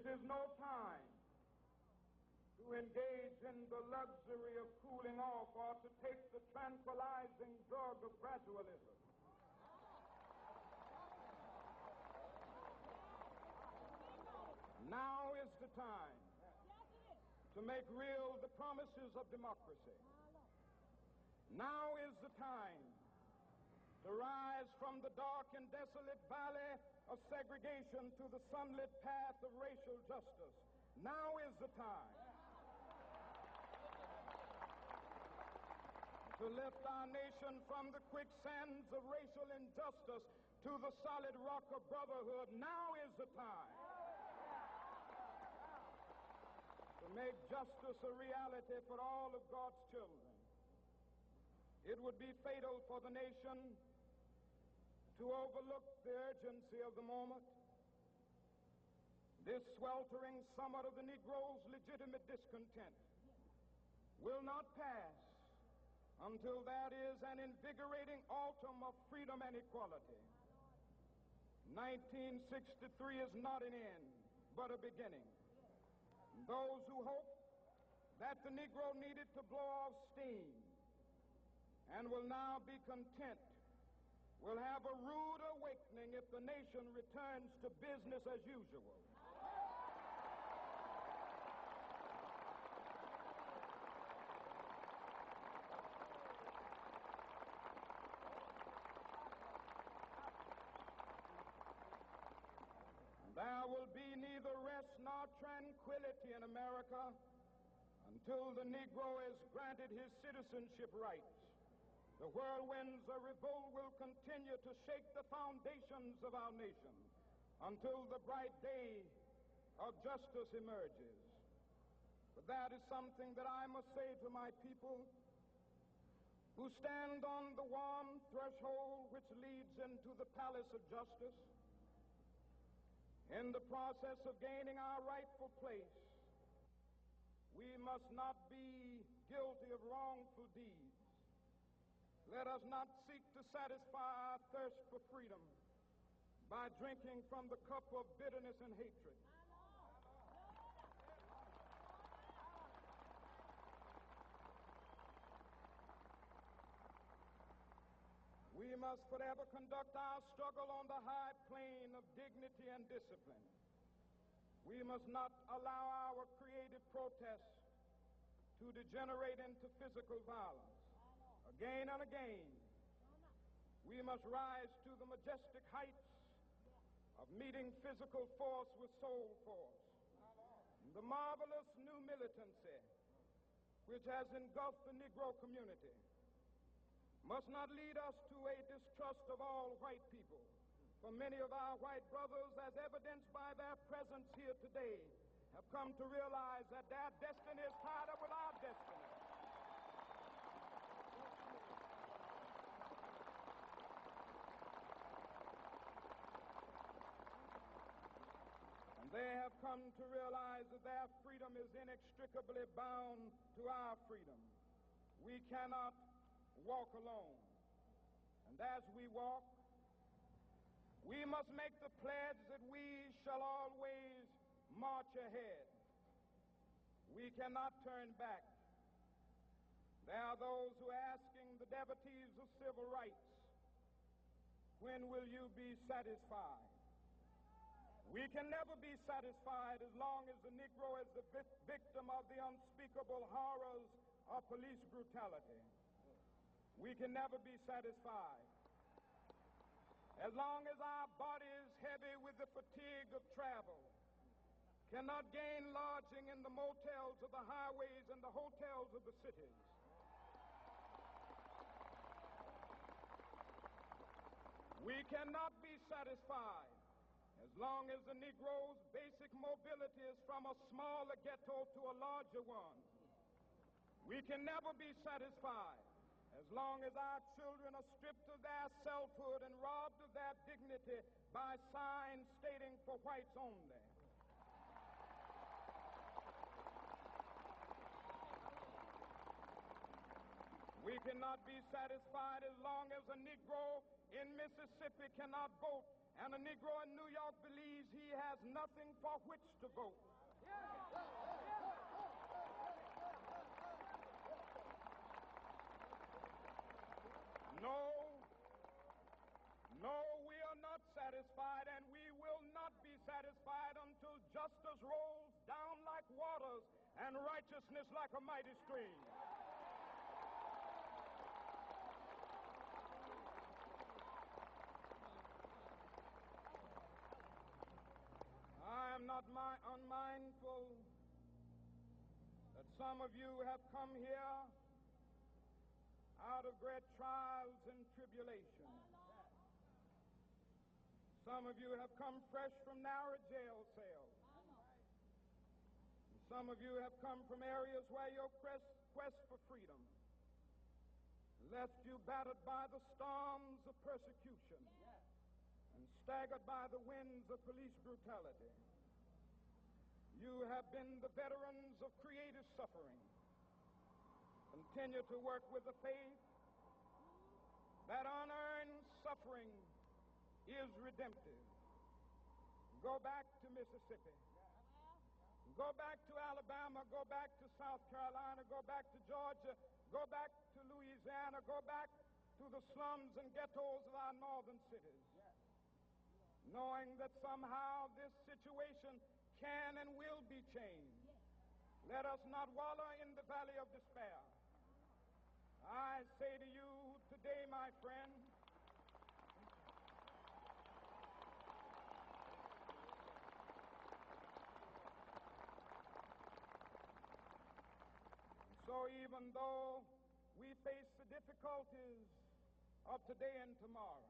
is no time to engage in the luxury of cooling off or to take the tranquilizing drug of gradualism. Now is the time to make real the promises of democracy. Now is the time to rise from the dark and desolate valley of segregation to the sunlit path of racial justice. Now is the time to lift our nation from the quicksands of racial injustice to the solid rock of brotherhood. Now is the time to make justice a reality for all of God's children. It would be fatal for the nation to overlook the urgency of the moment. This sweltering summit of the Negro's legitimate discontent will not pass until that is an invigorating autumn of freedom and equality. 1963 is not an end, but a beginning. Those who hope that the Negro needed to blow off steam and will now be content will have a rude awakening if the nation returns to business as usual. There will be neither rest nor tranquility in America until the Negro is granted his citizenship rights. The whirlwinds of revolt will continue to shake the foundations of our nation until the bright day of justice emerges. But that is something that I must say to my people who stand on the warm threshold which leads into the palace of justice. In the process of gaining our rightful place, we must not be guilty of wrongful deeds. Let us not seek to satisfy our thirst for freedom by drinking from the cup of bitterness and hatred. We must forever conduct our struggle on the high plane of dignity and discipline. We must not allow our creative protest to degenerate into physical violence. Again and again, we must rise to the majestic heights of meeting physical force with soul force. The marvelous new militancy which has engulfed the Negro community must not lead us to a distrust of all white people. For many of our white brothers, as evidenced by their presence here today, have come to realize that their destiny is tied up with our destiny. And they have come to realize that their freedom is inextricably bound to our freedom. We cannot walk alone. And as we walk, we must make the pledge that we shall always march ahead. We cannot turn back. There are those who are asking the devotees of civil rights, when will you be satisfied? We can never be satisfied as long as the Negro is the victim of the unspeakable horrors of police brutality. We can never be satisfied as long as our body is heavy with the fatigue of travel, cannot gain lodging in the motels of the highways and the hotels of the cities. We cannot be satisfied as long as the Negro's basic mobility is from a smaller ghetto to a larger one. We can never be satisfied as long as our children are stripped of their selfhood and robbed of their dignity by signs stating for whites only. We cannot be satisfied as long as a Negro in Mississippi cannot vote and a Negro in New York believes he has nothing for which to vote. No, we are not satisfied, and we will not be satisfied until justice rolls down like waters and righteousness like a mighty stream. I am not unmindful that some of you have come here out of great trials and tribulations. Some of you have come fresh from narrow jail cells. And some of you have come from areas where your quest for freedom left you battered by the storms of persecution and staggered by the winds of police brutality. You have been the veterans of creative suffering. Continue to work with the faith that unearned suffering is redemptive. Go back to Mississippi. Go back to Alabama. Go back to South Carolina. Go back to Georgia. Go back to Louisiana. Go back to the slums and ghettos of our northern cities. Knowing that somehow this situation can and will be changed. Let us not wallow in the valley of despair. I say to you today, my friend, so even though we face the difficulties of today and tomorrow,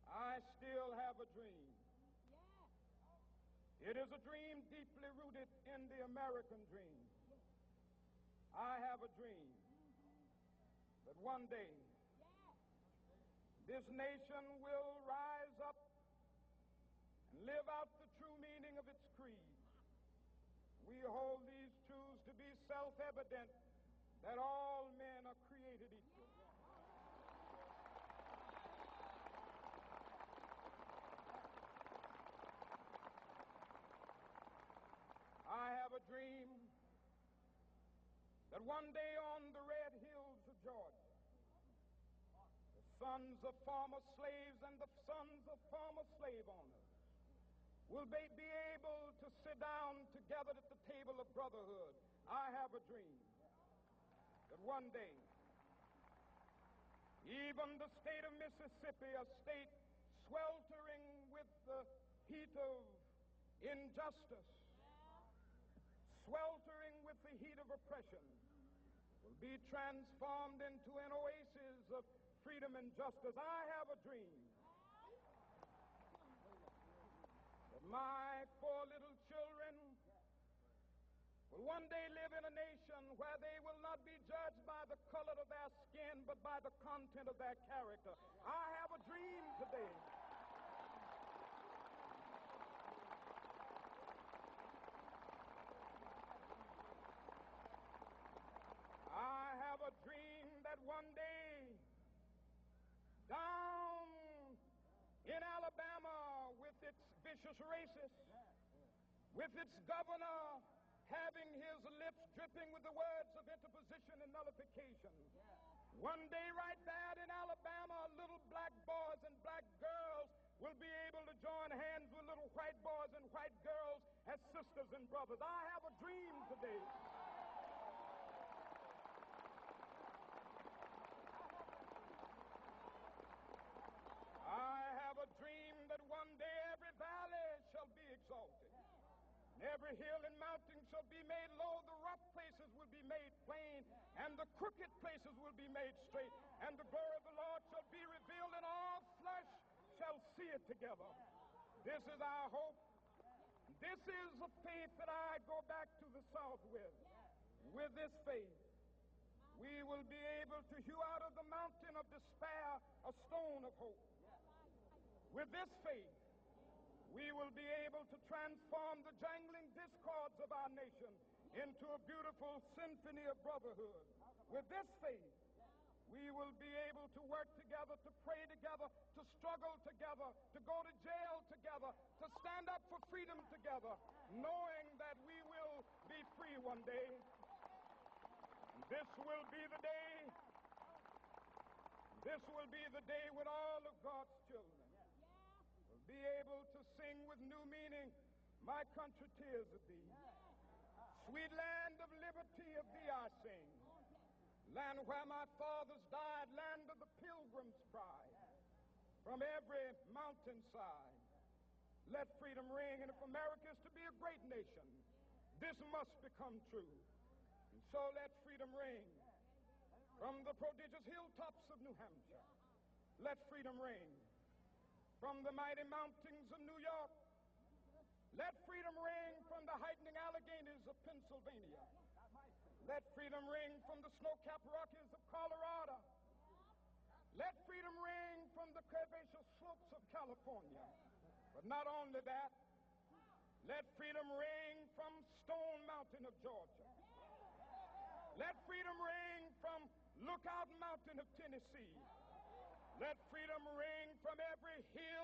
I still have a dream. It is a dream deeply rooted in the American dream. I have a dream that one day this nation will rise up and live out the true meaning of its creed. We hold these truths to be self-evident, that all men are created equal. I have a dream that one day on the red hills of Georgia, the sons of former slaves and the sons of former slave owners will be able to sit down together at the table of brotherhood. I have a dream that one day, even the state of Mississippi, a state sweltering with the heat of injustice, sweltering with the heat of oppression, will be transformed into an oasis of freedom and justice. I have a dream that my 4 little children will one day live in a nation where they will not be judged by the color of their skin, but by the content of their character. I have a dream today I have a dream that one day down in Alabama, with its vicious racists, with its governor having his lips dripping with the words of interposition and nullification, one day right there in Alabama, little black boys and black girls will be able to join hands with little white boys and white girls as sisters and brothers. I have a dream today I have a dream that one day every valley shall be exalted, and every hill and mountain shall be made low. The rough places will be made plain, and the crooked places will be made straight, and the glory of the Lord shall be revealed, and all flesh shall see it together. This is our hope. This is the faith that I go back to the South with. With this faith, we will be able to hew out of the mountain of despair a stone of hope. With this faith, we will be able to transform the jangling discords of our nation into a beautiful symphony of brotherhood. With this faith, we will be able to work together, to pray together, to struggle together, to go to jail together, to stand up freedom together, knowing that we will be free one day. This will be the day. This will be the day when all of God's children will be able to sing with new meaning, my country, 'tis of thee. Sweet land of liberty, of thee I sing. Land where my fathers died, land of the pilgrim's pride. From every mountainside, let freedom ring. And if America is to be a great nation, this must become true. And so let freedom ring. From the prodigious hilltops of New Hampshire, let freedom ring. From the mighty mountains of New York, let freedom ring. From the heightening Alleghenies of Pennsylvania, let freedom ring. From the snow-capped Rockies of Colorado, let freedom ring. From the curvaceous slopes of California. But not only that, let freedom ring from Stone Mountain of Georgia. Let freedom ring from Lookout Mountain of Tennessee. Let freedom ring from every hill